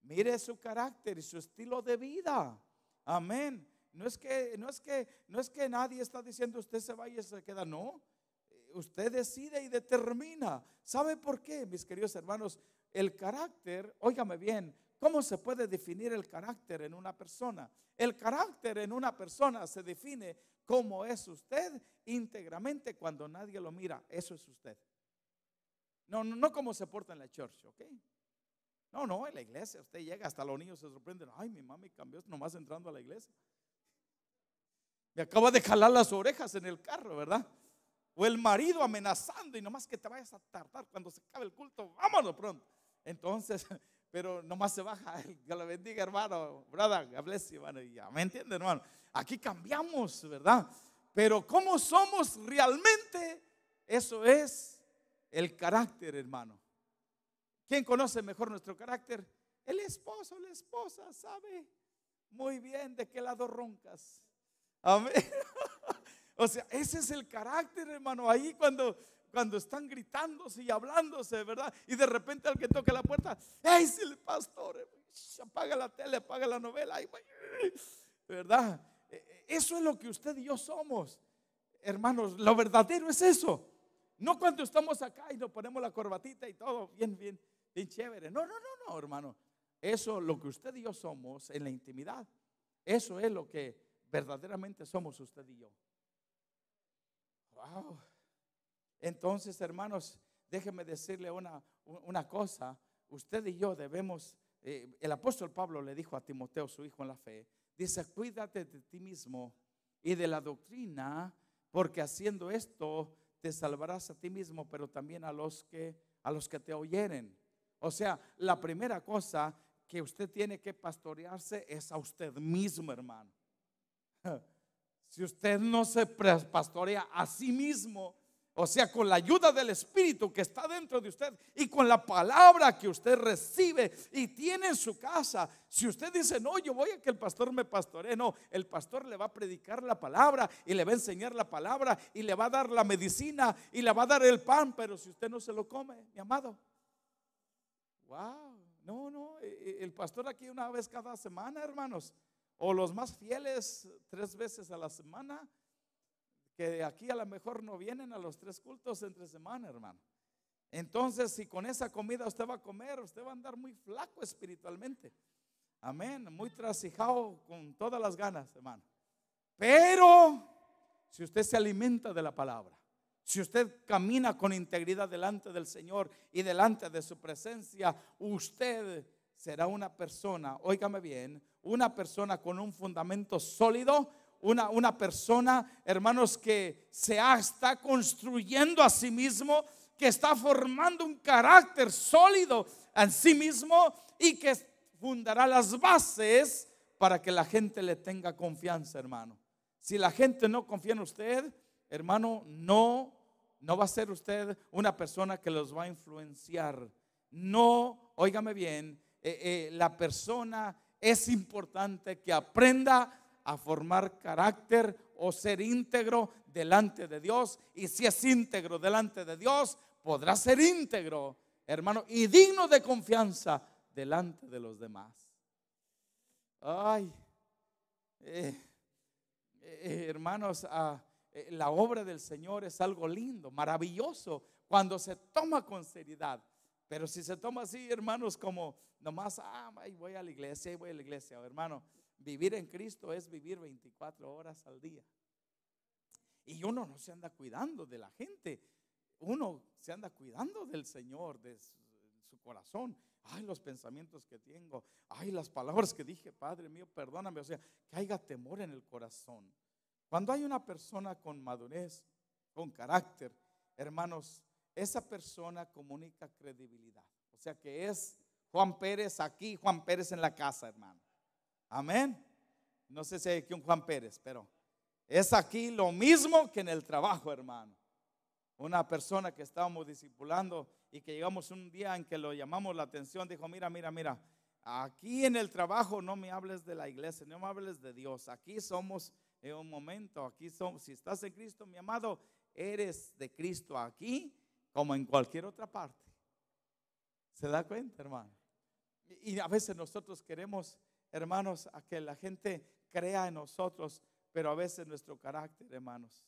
Mire su carácter y su estilo de vida. Amén. No es que nadie está diciendo usted se va y se queda. No, usted decide y determina. ¿Sabe por qué, mis queridos hermanos? El carácter, óigame bien, ¿cómo se puede definir el carácter en una persona? El carácter en una persona se define como es usted íntegramente cuando nadie lo mira. Eso es usted. No como se porta en la church, ¿ok? No, en la iglesia usted llega, hasta los niños se sorprenden. Ay, mi mami cambió nomás entrando a la iglesia. Me acaba de jalar las orejas en el carro, ¿verdad? O el marido amenazando y nomás que te vayas a tardar cuando se acabe el culto, vámonos pronto. Entonces, pero nomás se baja. Que lo bendiga, hermano, brother, God bless you, hermano. Ya me entiende, hermano. Aquí cambiamos, ¿verdad? Pero ¿cómo somos realmente? Eso es el carácter, hermano. ¿Quién conoce mejor nuestro carácter? El esposo, la esposa, sabe muy bien de qué lado roncas. Amén. O sea, ese es el carácter, hermano. Ahí cuando están gritándose y hablándose, ¿verdad? Y de repente al que toque la puerta, ¡ay, si el pastor! Apaga la tele, apaga la novela, ¿verdad? Eso es lo que usted y yo somos, hermanos. Lo verdadero es eso. No cuando estamos acá y nos ponemos la corbatita y todo bien chévere. No, hermano. Eso, lo que usted y yo somos en la intimidad, eso es lo que verdaderamente somos usted y yo. Wow. Entonces, hermanos, déjeme decirle una cosa. Usted y yo debemos, el apóstol Pablo le dijo a Timoteo, su hijo en la fe, dice: cuídate de ti mismo y de la doctrina, porque haciendo esto te salvarás a ti mismo, pero también a los que te oyeren. O sea, la primera cosa que usted tiene que pastorearse es a usted mismo, hermano. Si usted no se pastorea a sí mismo, o sea, con la ayuda del Espíritu que está dentro de usted y con la palabra que usted recibe y tiene en su casa, si usted dice: no, yo voy a que el pastor me pastoree, no, el pastor le va a predicar la palabra y le va a enseñar la palabra y le va a dar la medicina y le va a dar el pan, pero si usted no se lo come, mi amado, wow, no, el pastor aquí una vez cada semana, hermanos, o los más fieles 3 veces a la semana, que aquí a lo mejor no vienen a los 3 cultos entre semana, hermano. Entonces, si con esa comida usted va a comer, usted va a andar muy flaco espiritualmente. Amén, muy trasijado con todas las ganas, hermano. Pero si usted se alimenta de la palabra, si usted camina con integridad delante del Señor y delante de su presencia, usted será una persona, óigame bien, una persona con un fundamento sólido, una persona, hermanos, que está construyendo a sí mismo, que está formando un carácter sólido en sí mismo y que fundará las bases para que la gente le tenga confianza, hermano. Si la gente no confía en usted, hermano, no va a ser usted una persona que los va a influenciar. No, óigame bien, la persona es importante que aprenda a formar carácter o ser íntegro delante de Dios. Y si es íntegro delante de Dios, podrá ser íntegro, hermano, y digno de confianza delante de los demás. Ay, hermanos, la obra del Señor es algo lindo, maravilloso, cuando se toma con seriedad. Pero si se toma así, hermanos, como nomás, voy a la iglesia, hermano, vivir en Cristo es vivir 24 horas al día. Y uno no se anda cuidando de la gente, uno se anda cuidando del Señor, de su corazón. Ay, los pensamientos que tengo, ay, las palabras que dije, Padre mío, perdóname. O sea, que haya temor en el corazón. Cuando hay una persona con madurez, con carácter, hermanos, esa persona comunica credibilidad. O sea que es Juan Pérez aquí, Juan Pérez en la casa, hermano. Amén. No sé si hay aquí un Juan Pérez, pero es aquí lo mismo que en el trabajo, hermano. Una persona que estábamos discipulando y que llegamos un día en que lo llamamos la atención, dijo: mira, aquí en el trabajo no me hables de la iglesia, no me hables de Dios. Aquí somos en un momento, aquí somos, si estás en Cristo, mi amado, eres de Cristo aquí como en cualquier otra parte. ¿Se da cuenta, hermano? Y a veces nosotros queremos, hermanos, a que la gente crea en nosotros, pero a veces nuestro carácter, hermanos,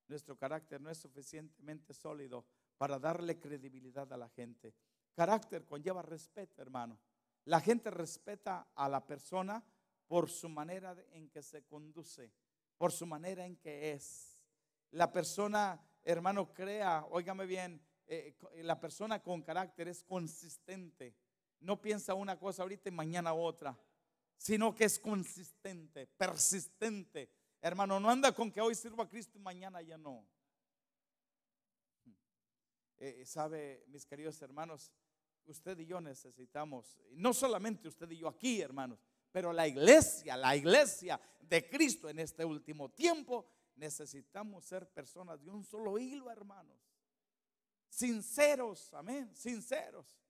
nuestro carácter no es suficientemente sólido para darle credibilidad a la gente. Carácter conlleva respeto, hermano. La gente respeta a la persona por su manera en que se conduce, por su manera en que es. La persona, hermano, óigame bien, la persona con carácter es consistente. No piensa una cosa ahorita y mañana otra, sino que es consistente, persistente. Hermano, no anda con que hoy sirvo a Cristo y mañana ya no. Sabe, mis queridos hermanos, usted y yo necesitamos, no solamente usted y yo aquí, hermanos, pero la iglesia de Cristo en este último tiempo, necesitamos ser personas de un solo hilo, hermanos. Sinceros, amén, sinceros.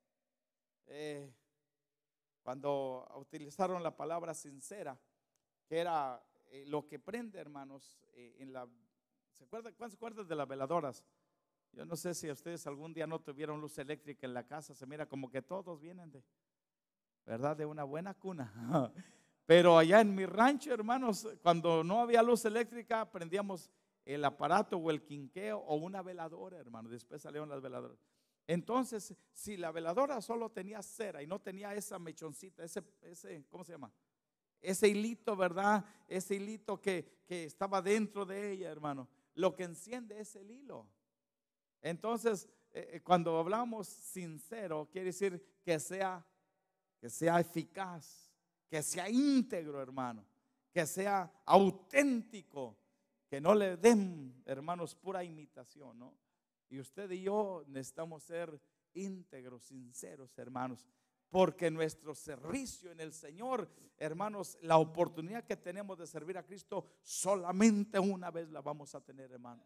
Cuando utilizaron la palabra sincera, que era lo que prende, hermanos, ¿se acuerdan de las veladoras? Yo no sé si ustedes algún día no tuvieron luz eléctrica en la casa. Se mira como que todos vienen de una buena cuna. Pero allá en mi rancho, hermanos, cuando no había luz eléctrica, prendíamos el aparato o el quinqueo o una veladora, hermano. Después salieron las veladoras. Entonces, si la veladora solo tenía cera y no tenía esa mechoncita, ¿cómo se llama? Ese hilito, ¿verdad? Ese hilito que estaba dentro de ella, hermano. Lo que enciende es el hilo. Entonces, cuando hablamos sincero, quiere decir que sea eficaz, que sea íntegro, hermano, que sea auténtico, que no le den, hermanos, pura imitación, ¿no? Y usted y yo necesitamos ser íntegros, sinceros, hermanos, porque nuestro servicio en el Señor, hermanos, la oportunidad que tenemos de servir a Cristo solamente una vez la vamos a tener, hermano.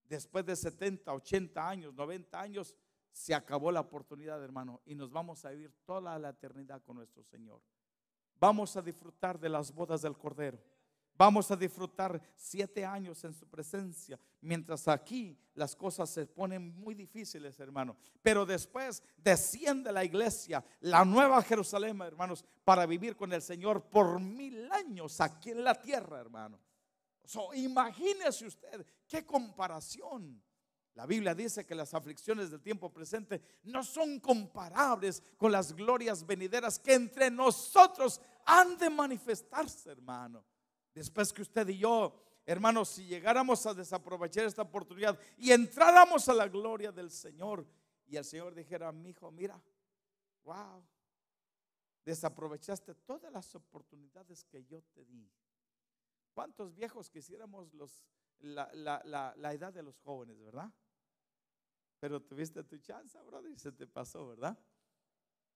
Después de 70, 80 años, 90 años, se acabó la oportunidad, hermano, y nos vamos a vivir toda la eternidad con nuestro Señor. Vamos a disfrutar de las bodas del Cordero. Vamos a disfrutar 7 años en su presencia, mientras aquí las cosas se ponen muy difíciles, hermano. Pero después desciende la iglesia, la nueva Jerusalén, hermanos, para vivir con el Señor por 1000 años aquí en la tierra, hermano. Imagínese usted qué comparación. La Biblia dice que las aflicciones del tiempo presente no son comparables con las glorias venideras que entre nosotros han de manifestarse, hermano. Después que usted y yo, hermanos, si llegáramos a desaprovechar esta oportunidad y entráramos a la gloria del Señor, y el Señor dijera: mi hijo, mira, wow, desaprovechaste todas las oportunidades que yo te di. ¿Cuántos viejos quisiéramos la edad de los jóvenes, verdad? Pero tuviste tu chance, brother, y se te pasó, ¿verdad?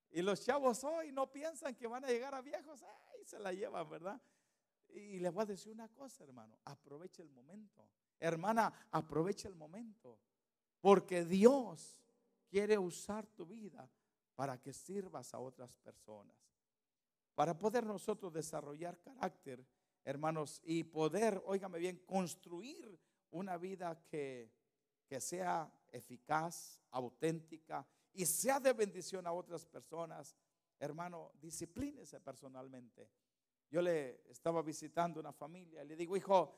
Y los chavos hoy no piensan que van a llegar a viejos, y se la llevan, ¿verdad? Y les voy a decir una cosa, hermano: aproveche el momento. Hermana, aproveche el momento, porque Dios quiere usar tu vida para que sirvas a otras personas, para poder nosotros desarrollar carácter, hermanos, y poder, óigame bien, construir una vida que sea eficaz, auténtica y sea de bendición a otras personas. Hermano, disciplínese personalmente. Yo le estaba visitando una familia y le digo: hijo,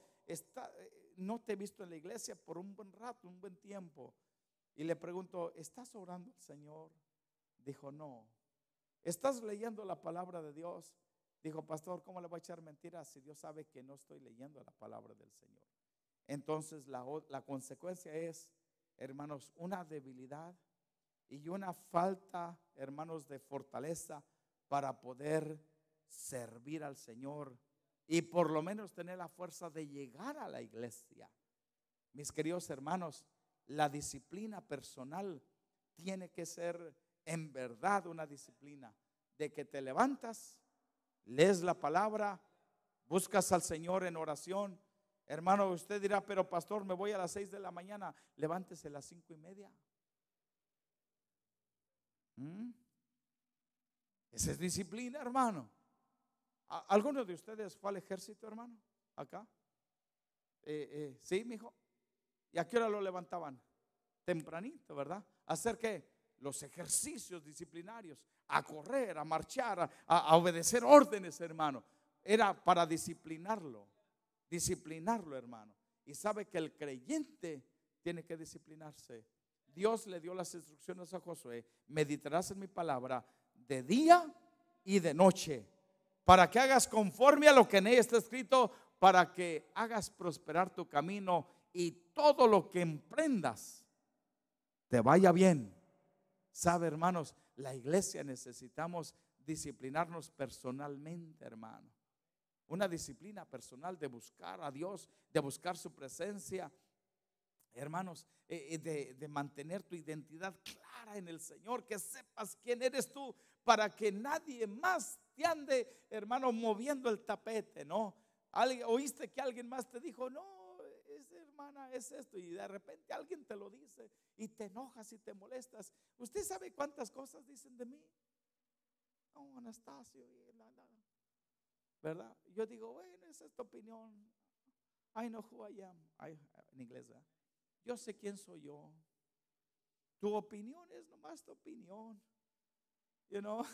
no te he visto en la iglesia por un buen rato, un buen tiempo. Y le pregunto: ¿estás orando al Señor? Dijo: no. ¿Estás leyendo la palabra de Dios? Dijo: pastor, ¿cómo le voy a echar mentiras si Dios sabe que no estoy leyendo la palabra del Señor? Entonces la consecuencia es, hermanos, una debilidad y una falta, hermanos, de fortaleza para poder servir al Señor y por lo menos tener la fuerza de llegar a la iglesia. Mis queridos hermanos, la disciplina personal tiene que ser en verdad una disciplina de que te levantas, lees la palabra, buscas al Señor en oración. Hermano, usted dirá: pero pastor, me voy a las 6 de la mañana. Levántese a las 5:30. Esa es disciplina, hermano. ¿Alguno de ustedes fue al ejército, hermano? Acá. Sí, mijo. ¿Y a qué hora lo levantaban? Tempranito, ¿verdad? ¿A hacer qué? Los ejercicios disciplinarios, a correr, a marchar, a obedecer órdenes, hermano. Era para disciplinarlo, hermano. Y sabe que el creyente tiene que disciplinarse. Dios le dio las instrucciones a Josué: meditarás en mi palabra de día y de noche, para que hagas conforme a lo que en ella está escrito, para que hagas prosperar tu camino y todo lo que emprendas te vaya bien. Sabe, hermanos, la iglesia necesitamos disciplinarnos personalmente, hermano. Una disciplina personal de buscar a Dios, de buscar su presencia, hermanos, de mantener tu identidad clara en el Señor, que sepas quién eres tú, para que nadie más te ande, hermano, moviendo el tapete, ¿no? Oíste que alguien más te dijo: no, hermana, es esto, y de repente alguien te lo dice y te enojas y te molestas. ¿Usted sabe cuántas cosas dicen de mí? No, Anastasio, ¿verdad? Yo digo: bueno, esa es tu opinión. I know who I am. En inglés, ¿verdad? Yo sé quién soy yo. Tu opinión es nomás tu opinión, you know?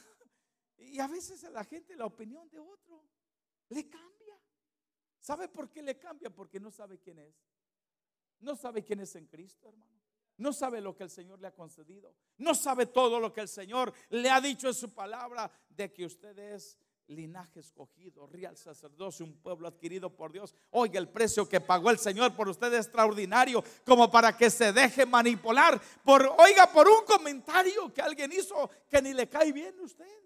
Y a veces a la gente la opinión de otro le cambia. ¿Sabe por qué le cambia? Porque no sabe quién es. No sabe quién es en Cristo, hermano. No sabe lo que el Señor le ha concedido. No sabe todo lo que el Señor le ha dicho en su palabra, de que usted es linaje escogido, real sacerdocio, un pueblo adquirido por Dios. Oiga, el precio que pagó el Señor por usted es extraordinario, como para que se deje manipular por un comentario que alguien hizo que ni le cae bien a usted.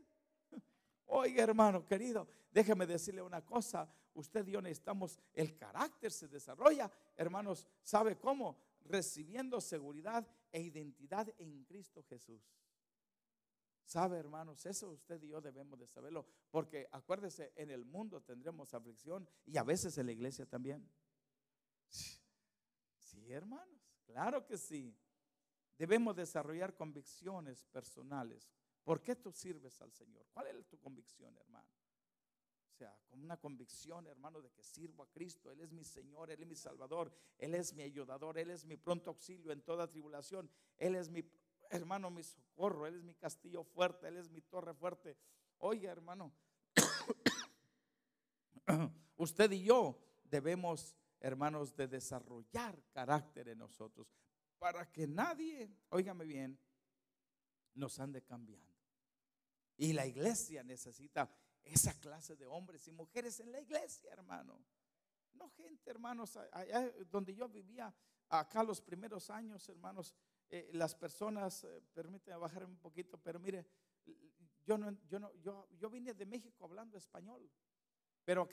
Oiga, hermano querido, déjeme decirle una cosa. Usted y yo necesitamos, el carácter se desarrolla, hermanos, ¿sabe cómo? Recibiendo seguridad e identidad en Cristo Jesús. ¿Sabe, hermanos? Eso usted y yo debemos de saberlo, porque acuérdese, en el mundo tendremos aflicción, y a veces en la iglesia también. Sí, hermanos, claro que sí. Debemos desarrollar convicciones personales. ¿Por qué tú sirves al Señor? ¿Cuál es tu convicción, hermano? O sea, con una convicción, hermano, de que sirvo a Cristo. Él es mi Señor, Él es mi Salvador, Él es mi ayudador, Él es mi pronto auxilio en toda tribulación. Él es mi, hermano, mi socorro, Él es mi castillo fuerte, Él es mi torre fuerte. Oiga, hermano, usted y yo debemos, hermanos, de desarrollar carácter en nosotros, para que nadie, óigame bien, nos ande cambiando. Y la iglesia necesita esa clase de hombres y mujeres en la iglesia, hermano. No gente, hermanos, allá donde yo vivía, acá los primeros años, hermanos, las personas, permíteme bajar un poquito, pero mire, yo vine de México hablando español, pero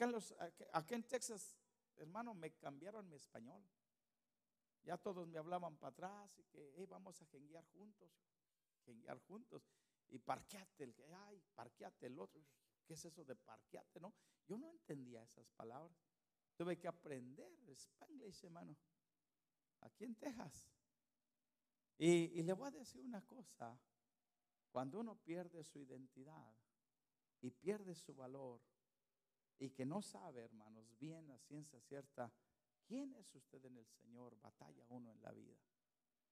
acá en Texas, hermano, me cambiaron mi español. Ya todos me hablaban para atrás y que vamos a jenguear juntos. Y parqueate, parqueate el otro. ¿Qué es eso de parqueate? No, yo no entendía esas palabras. Tuve que aprender Spanglish, hermano, aquí en Texas. Y le voy a decir una cosa. Cuando uno pierde su identidad y pierde su valor, y que no sabe, hermanos, bien a ciencia cierta quién es usted en el Señor, batalla uno en la vida.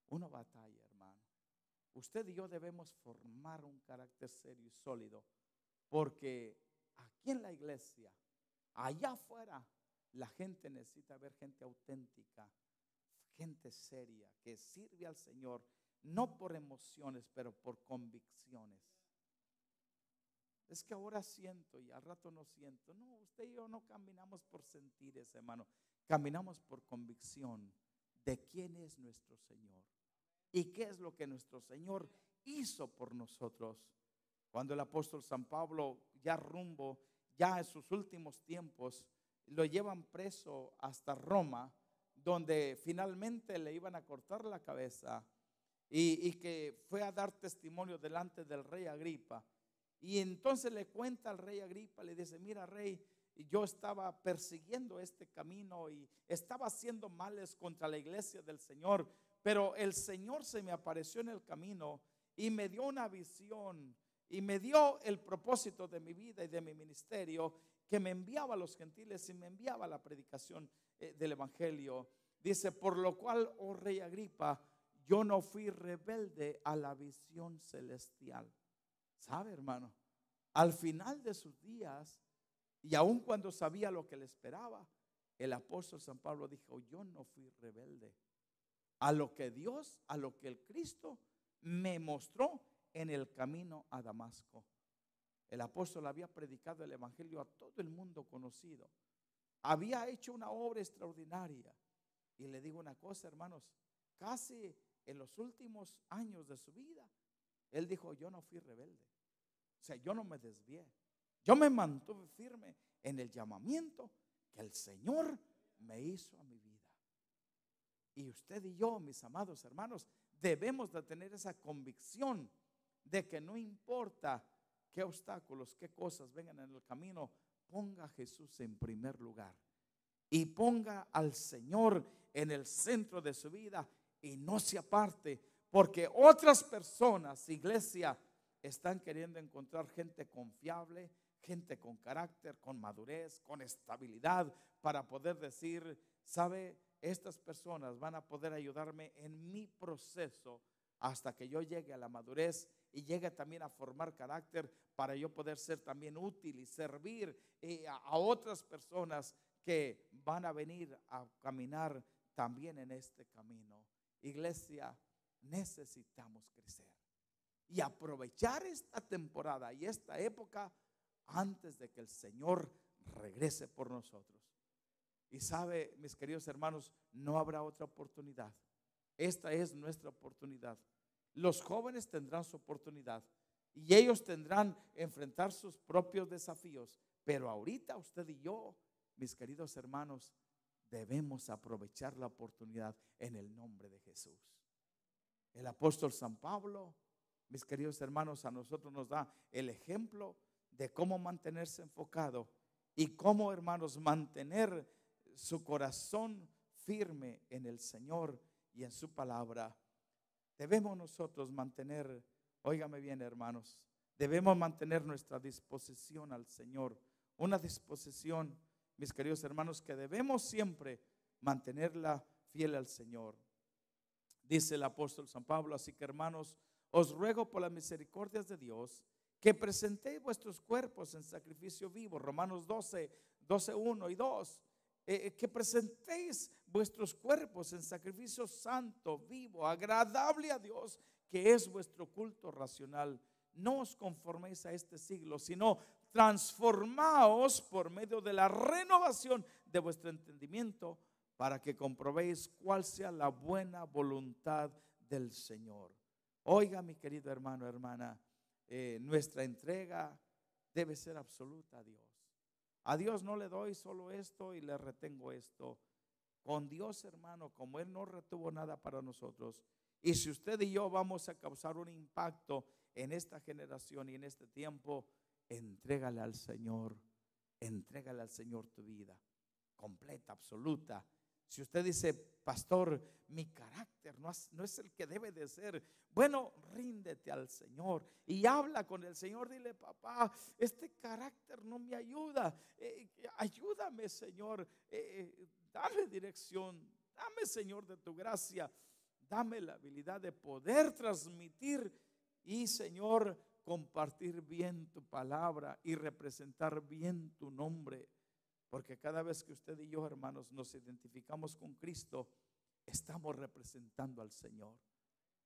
Uno batalla, hermano. Usted y yo debemos formar un carácter serio y sólido, porque aquí en la iglesia, allá afuera, la gente necesita ver gente auténtica, gente seria, que sirve al Señor, no por emociones, pero por convicciones. Es que ahora siento y al rato no siento. No, usted y yo no caminamos por sentires, hermano. Caminamos por convicción de quién es nuestro Señor y qué es lo que nuestro Señor hizo por nosotros. Cuando el apóstol San Pablo, ya en sus últimos tiempos, lo llevan preso hasta Roma, donde finalmente le iban a cortar la cabeza, y que fue a dar testimonio delante del rey Agripa. Y entonces le cuenta al rey Agripa, le dice: mira, rey, yo estaba persiguiendo este camino y estaba haciendo males contra la iglesia del Señor, pero el Señor se me apareció en el camino y me dio una visión y me dio el propósito de mi vida y de mi ministerio, que me enviaba a los gentiles y me enviaba a la predicación del evangelio. Dice: por lo cual, oh rey Agripa, yo no fui rebelde a la visión celestial. ¿Sabe, hermano? Al final de sus días, y aun cuando sabía lo que le esperaba, el apóstol San Pablo dijo: yo no fui rebelde a lo que Dios, a lo que el Cristo me mostró en el camino a Damasco. El apóstol había predicado el evangelio a todo el mundo conocido, había hecho una obra extraordinaria. Y le digo una cosa, hermanos, casi en los últimos años de su vida, él dijo: yo no fui rebelde. O sea, yo no me desvié, yo me mantuve firme en el llamamiento que el Señor me hizo a mi vida. Y usted y yo, mis amados hermanos, debemos de tener esa convicción de que no importa qué obstáculos, qué cosas vengan en el camino, ponga a Jesús en primer lugar y ponga al Señor en el centro de su vida y no se aparte, porque otras personas, iglesia, están queriendo encontrar gente confiable, gente con carácter, con madurez, con estabilidad, para poder decir: ¿sabe? Estas personas van a poder ayudarme en mi proceso hasta que yo llegue a la madurez y llegue también a formar carácter, para yo poder ser también útil y servir a otras personas que van a venir a caminar también en este camino. Iglesia, necesitamos crecer y aprovechar esta temporada y esta época antes de que el Señor regrese por nosotros. Y sabe, mis queridos hermanos, no habrá otra oportunidad. Esta es nuestra oportunidad. Los jóvenes tendrán su oportunidad y ellos tendrán que enfrentar sus propios desafíos. Pero ahorita usted y yo, mis queridos hermanos, debemos aprovechar la oportunidad en el nombre de Jesús. El apóstol San Pablo, mis queridos hermanos, a nosotros nos da el ejemplo de cómo mantenerse enfocado y cómo, hermanos, mantener su corazón firme en el Señor y en su palabra. Debemos nosotros mantener, óigame bien, hermanos, debemos mantener nuestra disposición al Señor, una disposición, mis queridos hermanos, que debemos siempre mantenerla fiel al Señor. Dice el apóstol San Pablo: así que, hermanos, os ruego por las misericordias de Dios que presentéis vuestros cuerpos en sacrificio vivo. Romanos 12, 1 y 2. Que presentéis vuestros cuerpos en sacrificio santo, vivo, agradable a Dios, que es vuestro culto racional. No os conforméis a este siglo, sino transformaos por medio de la renovación de vuestro entendimiento, para que comprobéis cuál sea la buena voluntad del Señor. Oiga, mi querido hermano, hermana, nuestra entrega debe ser absoluta a Dios. A Dios no le doy solo esto y le retengo esto. Con Dios, hermano, como Él no retuvo nada para nosotros, y si usted y yo vamos a causar un impacto en esta generación y en este tiempo, entrégale al Señor tu vida completa, absoluta. Si usted dice: pastor, mi carácter no es el que debe de ser, bueno, ríndete al Señor y habla con el Señor. Dile: papá, este carácter no me ayuda, ayúdame, Señor, dame dirección, dame, Señor, de tu gracia, dame la habilidad de poder transmitir y, Señor, compartir bien tu palabra y representar bien tu nombre. Porque cada vez que usted y yo, hermanos, nos identificamos con Cristo, estamos representando al Señor,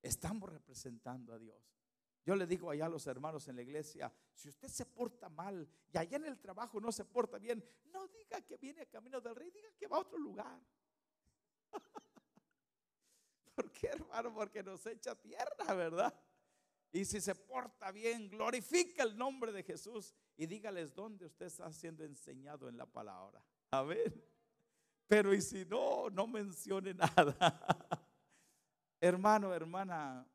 estamos representando a Dios. Yo le digo allá a los hermanos en la iglesia: si usted se porta mal y allá en el trabajo no se porta bien, no diga que viene a camino del Rey, diga que va a otro lugar. ¿Por qué, hermano? Porque nos echa tierra, ¿verdad? Y si se porta bien, glorifica el nombre de Jesús y dígales dónde usted está siendo enseñado en la palabra. Amén. Pero y si no, no mencione nada. Hermano, hermana,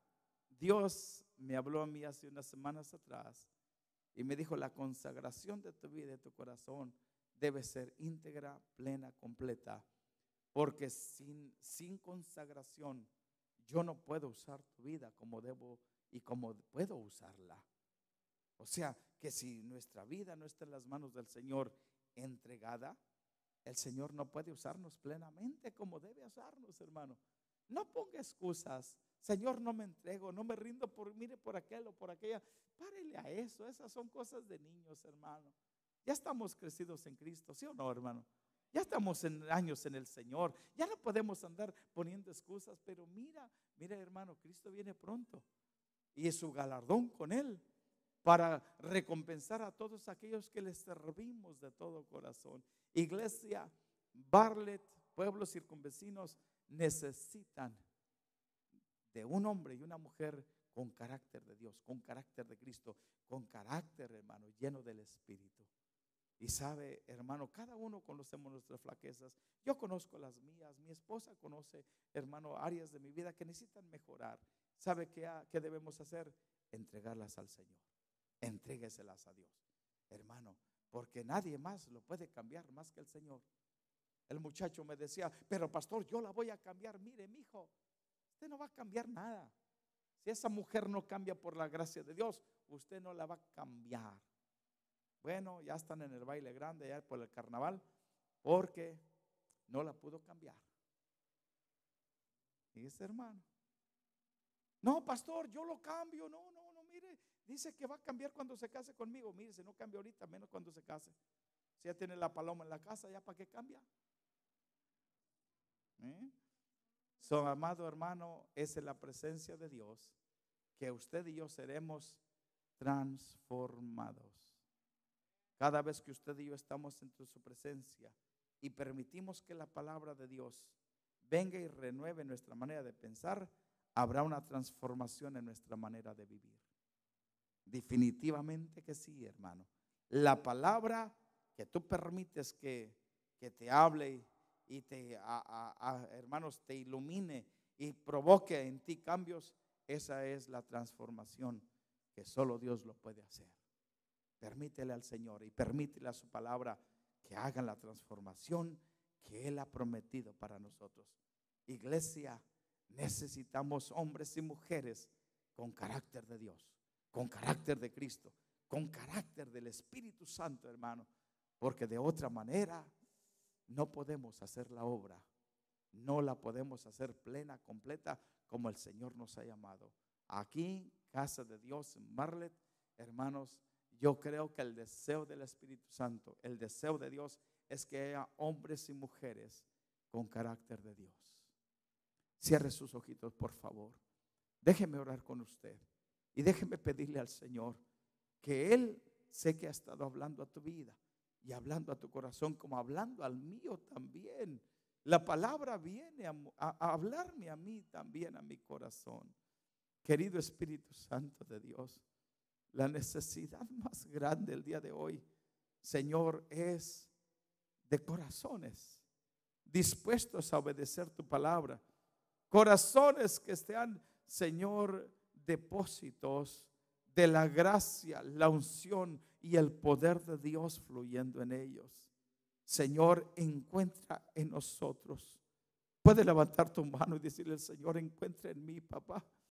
Dios me habló a mí hace unas semanas atrás y me dijo: la consagración de tu vida y de tu corazón debe ser íntegra, plena, completa. Porque sin consagración yo no puedo usar tu vida como debo y como puedo usarla. O sea, que si nuestra vida no está en las manos del Señor entregada, el Señor no puede usarnos plenamente como debe usarnos, hermano. No ponga excusas: Señor, no me entrego, no me rindo mire, por aquel o por aquella. Párele a eso, esas son cosas de niños, hermano. Ya estamos crecidos en Cristo, ¿sí o no, hermano? Ya estamos en años en el Señor, ya no podemos andar poniendo excusas. Pero mira, hermano, Cristo viene pronto y es su galardón con Él para recompensar a todos aquellos que les servimos de todo corazón. Iglesia, Bartlett, pueblos circunvecinos necesitan de un hombre y una mujer con carácter de Dios, con carácter de Cristo, con carácter, hermano, lleno del Espíritu. Y sabe, hermano, cada uno conocemos nuestras flaquezas. Yo conozco las mías, mi esposa conoce, hermano, áreas de mi vida que necesitan mejorar. ¿Sabe qué debemos hacer? Entregarlas al Señor. Entrégueselas a Dios, hermano, porque nadie más lo puede cambiar más que el Señor. El muchacho me decía: pero pastor, yo la voy a cambiar. Mire, mi hijo, usted no va a cambiar nada. Si esa mujer no cambia por la gracia de Dios, usted no la va a cambiar. Bueno, ya están en el baile grande, ya por el carnaval, porque no la pudo cambiar. Y ese hermano: no, pastor, yo lo cambio. No, mire, dice que va a cambiar cuando se case conmigo. Mire, si no cambia ahorita, menos cuando se case. Si ya tiene la paloma en la casa, ¿ya para qué cambia? So, amado hermano, es en la presencia de Dios que usted y yo seremos transformados. Cada vez que usted y yo estamos en su presencia y permitimos que la palabra de Dios venga y renueve nuestra manera de pensar, habrá una transformación en nuestra manera de vivir. Definitivamente que sí, hermano. La palabra que tú permites que te hable y te, hermanos, te ilumine y provoque en ti cambios, esa es la transformación que solo Dios lo puede hacer. Permítele al Señor y permítele a su palabra que haga la transformación que Él ha prometido para nosotros. Iglesia, necesitamos hombres y mujeres con carácter de Dios, con carácter de Cristo, con carácter del Espíritu Santo, hermano, porque de otra manera no podemos hacer la obra, no la podemos hacer plena, completa, como el Señor nos ha llamado. Aquí, casa de Dios en Marlet, hermanos, yo creo que el deseo del Espíritu Santo, el deseo de Dios es que haya hombres y mujeres con carácter de Dios. Cierre sus ojitos, por favor. Déjeme orar con usted y déjeme pedirle al Señor que Él, sé que ha estado hablando a tu vida y hablando a tu corazón, como hablando al mío también. La palabra viene a hablarme a mí también, a mi corazón. Querido Espíritu Santo de Dios, la necesidad más grande el día de hoy, Señor, es de corazones dispuestos a obedecer tu palabra. Corazones que sean, Señor, depósitos de la gracia, la unción y el poder de Dios fluyendo en ellos. Señor, encuentra en nosotros. Puede levantar tu mano y decirle al Señor, encuentra en mí, papá,